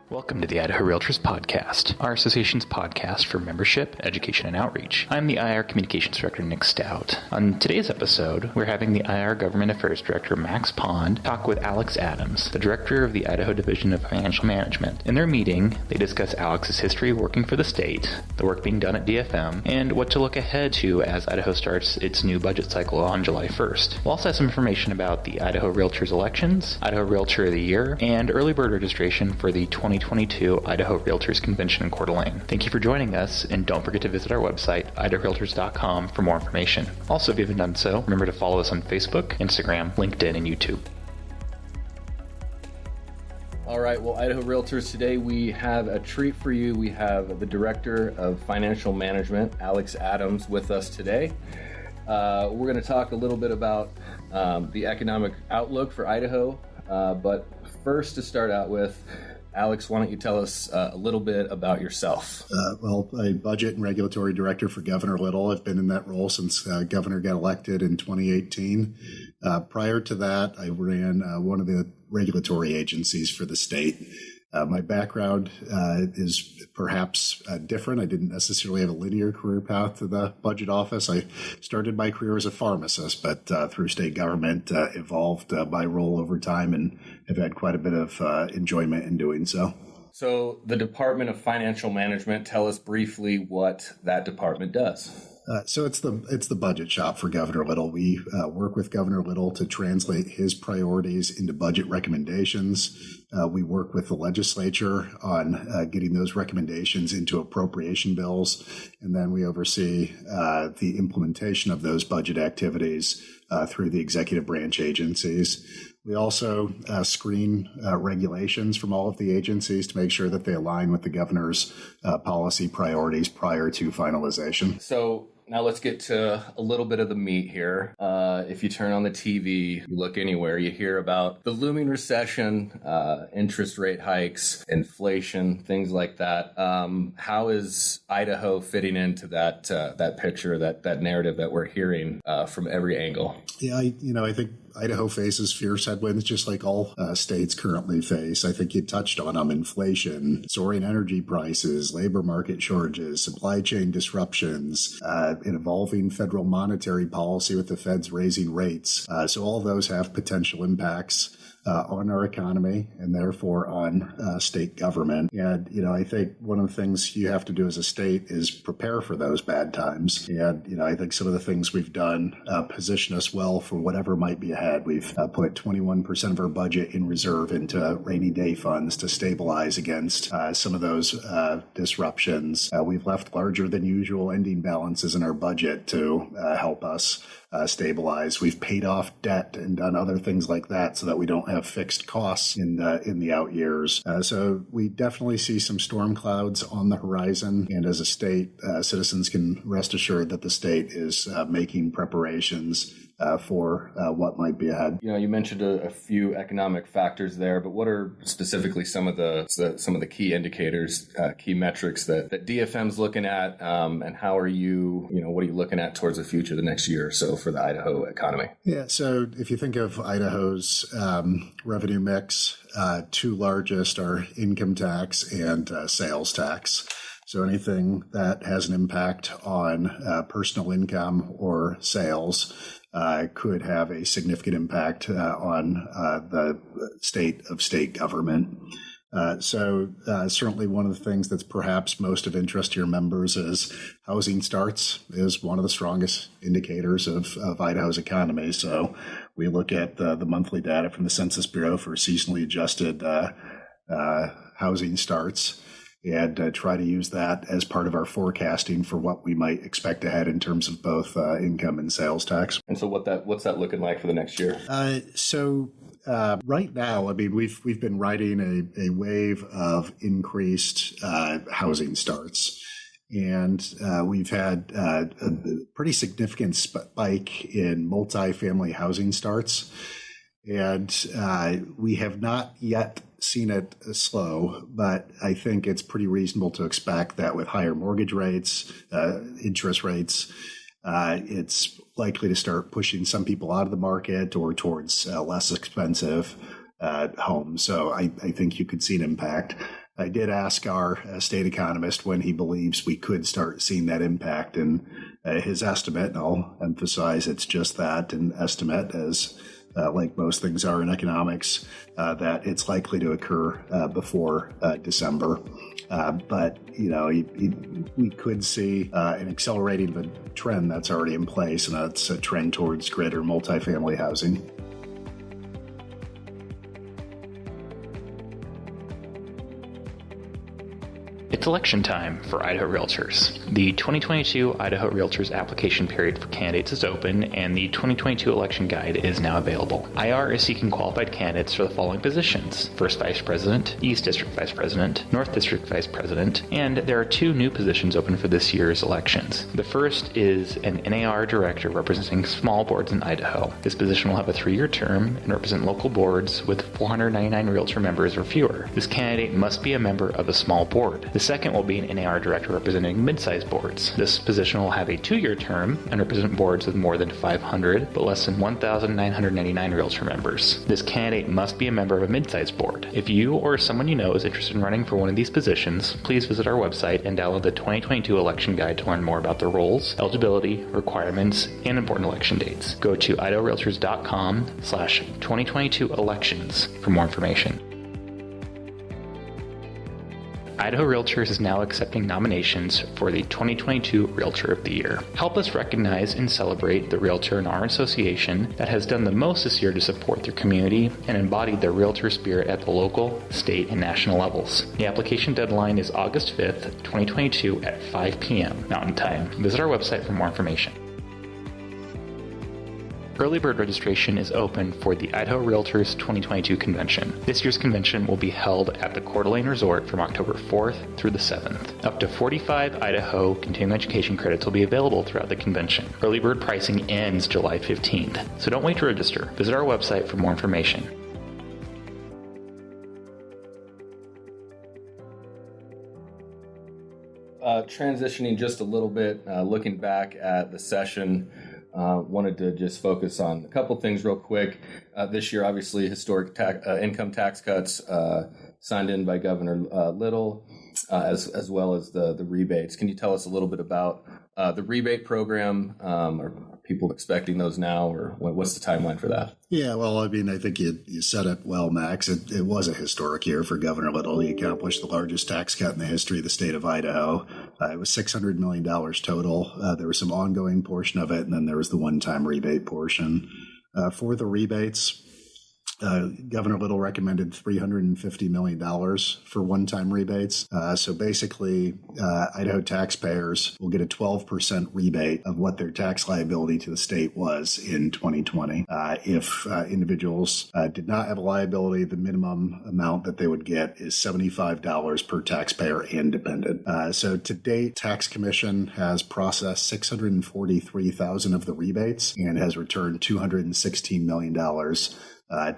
Welcome to the Idaho REALTORS Podcast, our association's podcast for membership, education, and outreach. I'm the IR Communications Director, Nick Stout. On today's episode, we're having the IR Government Affairs Director, Max Pond, talk with Alex Adams, the Director of the Idaho Division of Financial Management. In their meeting, they discuss Alex's history working for the state, the work being done at DFM, and what to look ahead to as Idaho starts its new budget cycle on July 1st. We'll also have some information about the Idaho REALTORS Elections, Idaho Realtor of the Year, and early bird registration for the 2022 Idaho REALTORS Convention in Coeur d'Alene. Thank you for joining us, and don't forget to visit our website, idahorealtors.com, for more information. Also, if you haven't done so, remember to follow us on Facebook, Instagram, LinkedIn, and YouTube. All right, well, Idaho REALTORS, today we have a treat for you. We have the Director of Financial Management, Alex Adams, with us today. We're going to talk a little bit about the economic outlook for Idaho, but first, to start out with, Alex, why don't you tell us a little bit about yourself? I'm a budget and regulatory director for Governor Little. I've been in that role since Governor got elected in 2018. Prior to that, I ran one of the regulatory agencies for the state. My background is perhaps different. I didn't necessarily have a linear career path to the budget office. I started my career as a pharmacist, but through state government, evolved my role over time and have had quite a bit of enjoyment in doing so. So the Department of Financial Management, tell us briefly what that department does. So it's the budget shop for Governor Little. We work with Governor Little to translate his priorities into budget recommendations. We work with the legislature on getting those recommendations into appropriation bills, and then we oversee the implementation of those budget activities through the executive branch agencies. We also screen regulations from all of the agencies to make sure that they align with the governor's policy priorities prior to finalization. So now let's get to a little bit of the meat here. If you turn on the TV, you look anywhere, you hear about the looming recession, interest rate hikes, inflation, things like that. How is Idaho fitting into that picture, that narrative that we're hearing from every angle? Yeah, I think Idaho faces fierce headwinds just like all states currently face. I think you touched on them: inflation, soaring energy prices, labor market shortages, supply chain disruptions, an evolving federal monetary policy with the feds raising rates. So all those have potential impacts on our economy and therefore on state government. And, I think one of the things you have to do as a state is prepare for those bad times. And, I think some of the things we've done position us well for whatever might be ahead. We've put 21% of our budget in reserve into rainy day funds to stabilize against some of those disruptions. We've left larger than usual ending balances in our budget to help us stabilize. We've paid off debt and done other things like that so that we don't have fixed costs in the out years. So we definitely see some storm clouds on the horizon. And as a state, citizens can rest assured that the state is making preparations for what might be ahead. You mentioned a few economic factors there, but what are specifically some of the key indicators, key metrics that DFM's looking at, and how are you, what are you looking at towards the future, the next year or so for the Idaho economy? Yeah, so if you think of Idaho's revenue mix, two largest are income tax and sales tax. So anything that has an impact on personal income or sales could have a significant impact on the state of state government. So certainly one of the things that's perhaps most of interest to your members is housing starts is one of the strongest indicators of Idaho's economy. So we look at the monthly data from the Census Bureau for seasonally adjusted housing starts and try to use that as part of our forecasting for what we might expect ahead in terms of both income and sales tax. And so what's that looking like for the next year? Right now, we've been riding a wave of increased housing starts. And we've had a pretty significant spike in multifamily housing starts. And we have not yet seen it slow, but I think it's pretty reasonable to expect that with higher mortgage rates, interest rates, it's likely to start pushing some people out of the market or towards less expensive homes. So I think you could see an impact. I did ask our state economist when he believes we could start seeing that impact, and his estimate, and I'll emphasize it's just that, an estimate, as like most things are in economics, that it's likely to occur before December. But, we could see an accelerating of a trend that's already in place, and that's a trend towards greater multifamily housing. It's election time for Idaho Realtors. The 2022 Idaho Realtors application period for candidates is open, and the 2022 election guide is now available. IR is seeking qualified candidates for the following positions: First Vice President, East District Vice President, North District Vice President, and there are 2 new positions open for this year's elections. The first is an NAR Director representing small boards in Idaho. This position will have a 3-year term and represent local boards with 499 Realtor members or fewer. This candidate must be a member of a small board. The second will be an NAR Director representing mid-sized boards. This position will have a 2-year term and represent boards with more than 500 but less than 1,999 Realtor members. This candidate must be a member of a mid-sized board. If you or someone you know is interested in running for one of these positions, please visit our website and download the 2022 election guide to learn more about the roles, eligibility, requirements, and important election dates. Go to idahorealtors.com/2022elections for more information. Idaho Realtors is now accepting nominations for the 2022 Realtor of the Year. Help us recognize and celebrate the Realtor in our association that has done the most this year to support their community and embodied their Realtor spirit at the local, state, and national levels. The application deadline is August 5th, 2022 at 5 p.m. Mountain Time. Visit our website for more information. Early bird registration is open for the Idaho Realtors 2022 convention. This year's convention will be held at the Coeur d'Alene Resort from October 4th through the 7th. Up to 45 Idaho continuing education credits will be available throughout the convention. Early bird pricing ends July 15th, so don't wait to register. Visit our website for more information. Transitioning just a little bit, looking back at the session, wanted to just focus on a couple things real quick. This year, obviously, historic income tax cuts signed in by Governor Little, as well as the rebates. Can you tell us a little bit about the rebate program? Are people expecting those now, or what's the timeline for that? Yeah, well, I mean, I think you said it well, Max. It was a historic year for Governor Little. He accomplished the largest tax cut in the history of the state of Idaho. It was $600 million total. There was some ongoing portion of it, and then there was the one-time rebate portion. For the rebates, Governor Little recommended $350 million for one-time rebates. So basically, Idaho taxpayers will get a 12% rebate of what their tax liability to the state was in 2020. If individuals did not have a liability, the minimum amount that they would get is $75 per taxpayer and dependent. So to date, Tax Commission has processed 643,000 of the rebates and has returned $216 million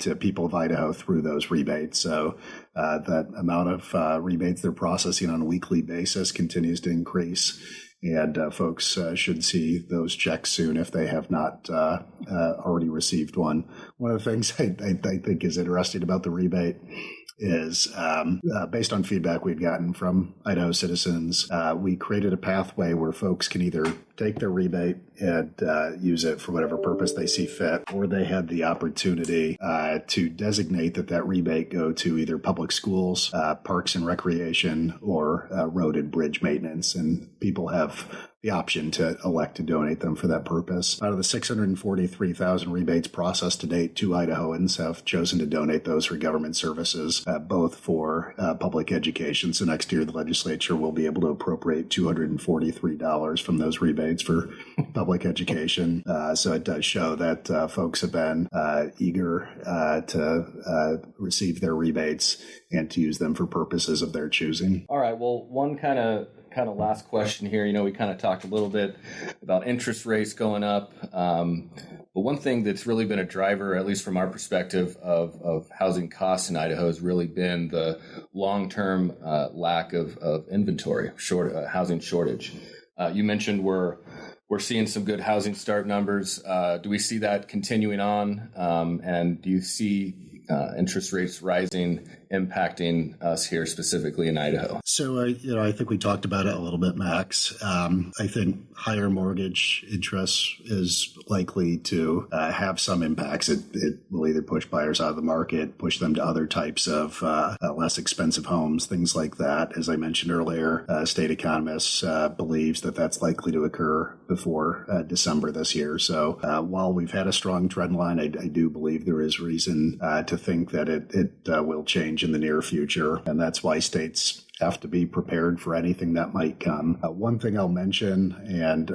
to people of Idaho through those rebates. So that amount of rebates they're processing on a weekly basis continues to increase. And folks should see those checks soon if they have not already received one. One of the things I think is interesting about the rebate is based on feedback we've gotten from Idaho citizens, we created a pathway where folks can either take their rebate and use it for whatever purpose they see fit, or they had the opportunity to designate that rebate go to either public schools, parks and recreation, or road and bridge maintenance. And people have the option to elect to donate them for that purpose. Out of the 643,000 rebates processed to date, 2 Idahoans have chosen to donate those for government services, both for public education. So next year, the legislature will be able to appropriate $243 from those rebates for public education. So it does show that folks have been eager to receive their rebates and to use them for purposes of their choosing. All right. Well, one kind of last question here. We kind of talked a little bit about interest rates going up. But one thing that's really been a driver, at least from our perspective, of housing costs in Idaho has really been the long-term lack of inventory, housing shortage. You mentioned we're seeing some good housing start numbers. Do we see that continuing on? And do you see interest rates rising impacting us here specifically in Idaho? So, I think we talked about it a little bit, Max. I think higher mortgage interest is likely to have some impacts. It will either push buyers out of the market, push them to other types of less expensive homes, things like that. As I mentioned earlier, state economists believes that that's likely to occur before December this year. So while we've had a strong trend line, I do believe there is reason to think that it will change in the near future. And that's why states have to be prepared for anything that might come. One thing I'll mention, and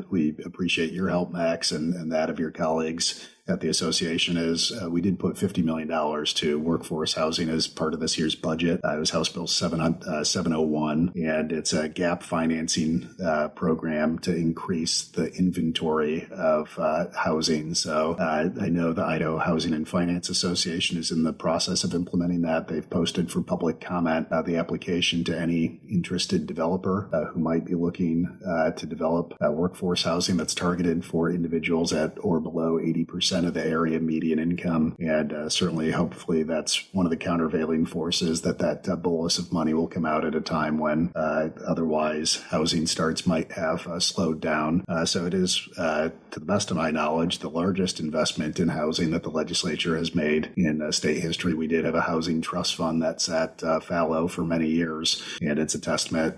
we appreciate your help, Max, and that of your colleagues at the association, is we did put $50 million to workforce housing as part of this year's budget. It was House Bill 701, and it's a gap financing program to increase the inventory of housing. So I know the Idaho Housing and Finance Association is in the process of implementing that. They've posted for public comment the application to any interested developer who might be looking to develop workforce housing that's targeted for individuals at or below 80% of the area median income. And certainly, hopefully, that's one of the countervailing forces that bolus of money will come out at a time when otherwise housing starts might have slowed down. So it is, to the best of my knowledge, the largest investment in housing that the legislature has made in state history. We did have a housing trust fund that sat fallow for many years, and it's a testament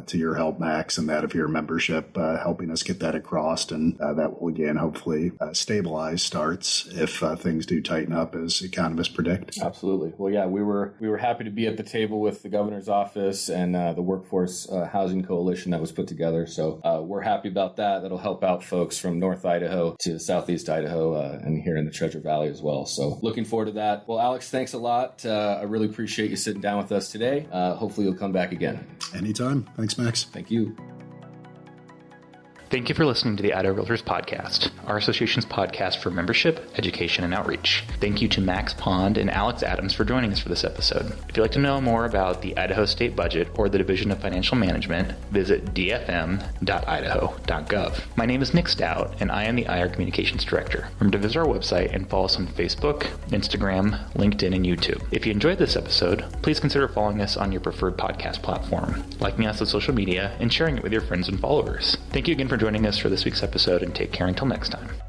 to your help, Max, and that of your membership helping us get that across, and that will again hopefully stabilize starts if things do tighten up as economists predict. Absolutely. Well, yeah, we were happy to be at the table with the governor's office and the Workforce Housing Coalition that was put together. So we're happy about that. That'll help out folks from North Idaho to Southeast Idaho and here in the Treasure Valley as well. So looking forward to that. Well, Alex, thanks a lot. I really appreciate you sitting down with us today. Hopefully you'll come back again. Anytime. Thanks, Max. Thank you. Thank you for listening to the Idaho Realtors Podcast, our association's podcast for membership, education, and outreach. Thank you to Max Pond and Alex Adams for joining us for this episode. If you'd like to know more about the Idaho State Budget or the Division of Financial Management, visit dfm.idaho.gov. My name is Nick Stout, and I am the IR Communications Director. Remember to visit our website and follow us on Facebook, Instagram, LinkedIn, and YouTube. If you enjoyed this episode, please consider following us on your preferred podcast platform, liking us on social media, and sharing it with your friends and followers. Thank you again for joining us for this week's episode, and take care until next time.